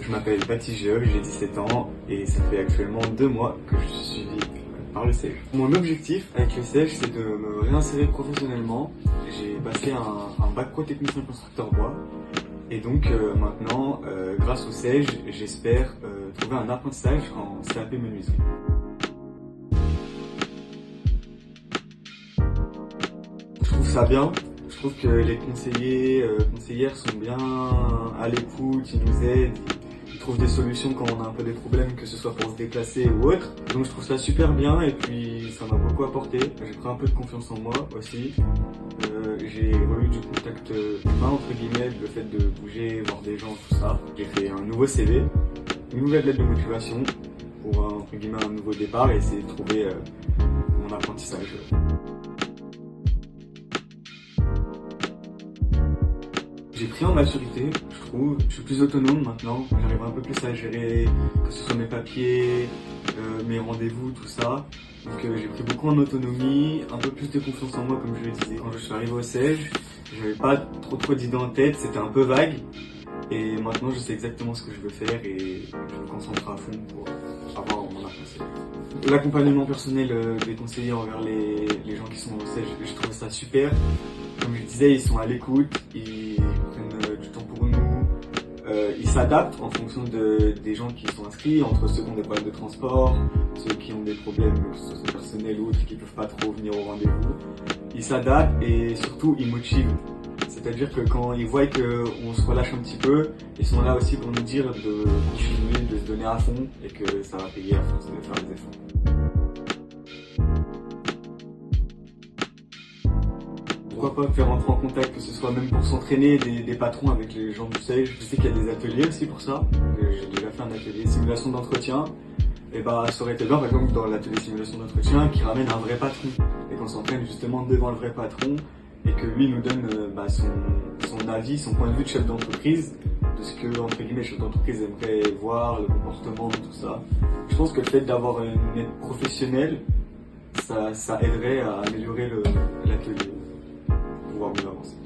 Je m'appelle Baptiste Géol, j'ai 17 ans et ça fait actuellement 2 mois que je suis suivi par le CEJ. Mon objectif avec le CEJ, c'est de me réinsérer professionnellement. J'ai passé un bac pro technicien constructeur bois et donc maintenant, grâce au CEJ, j'espère trouver un apprentissage en CAP menuiserie. Je trouve ça bien. Je trouve que les conseillères sont bien à l'écoute, ils nous aident, ils trouvent des solutions quand on a un peu des problèmes, que ce soit pour se déplacer ou autre. Donc je trouve ça super bien et puis ça m'a beaucoup apporté. J'ai pris un peu de confiance en moi aussi. J'ai eu du contact humain entre guillemets, le fait de bouger, voir des gens, tout ça. J'ai fait un nouveau CV, une nouvelle lettre de motivation pour entre guillemets un nouveau départ et essayer de trouver mon apprentissage. J'ai pris en maturité, je trouve. Je suis plus autonome maintenant. J'arrive un peu plus à gérer, que ce soit mes papiers, mes rendez-vous, tout ça. Donc j'ai pris beaucoup en autonomie, un peu plus de confiance en moi comme je le disais. Quand je suis arrivé au CEJ, j'avais pas trop d'idées en tête, c'était un peu vague. Et maintenant je sais exactement ce que je veux faire et je me concentre à fond pour avoir mon apprentissage. L'accompagnement personnel des conseillers envers les gens qui sont au CEJ, je trouve ça super. Comme je disais, ils sont à l'écoute, ils prennent du temps pour nous, ils s'adaptent en fonction des gens qui sont inscrits, entre ceux qui ont des problèmes de transport, ceux qui ont des problèmes, que ce soit personnels ou autres, qui ne peuvent pas trop venir au rendez-vous. Ils s'adaptent et surtout ils motivent. C'est-à-dire que quand ils voient qu'on se relâche un petit peu, ils sont là aussi pour nous dire de continuer, de se donner à fond et que ça va payer à force de faire des efforts. Pourquoi pas faire entrer en contact, que ce soit même pour s'entraîner, des patrons avec les gens du CEJ. Je sais qu'il y a des ateliers aussi pour ça. J'ai déjà fait un atelier simulation d'entretien. Et bah ça aurait été bien par exemple dans l'atelier simulation d'entretien qui ramène un vrai patron. Et qu'on s'entraîne justement devant le vrai patron et que lui nous donne son avis, son point de vue de chef d'entreprise, de ce que entre guillemets chef d'entreprise aimerait voir, le comportement, tout ça. Je pense que le fait d'avoir une aide professionnelle, ça aiderait à améliorer l'atelier. Pouvoir mieux avancer.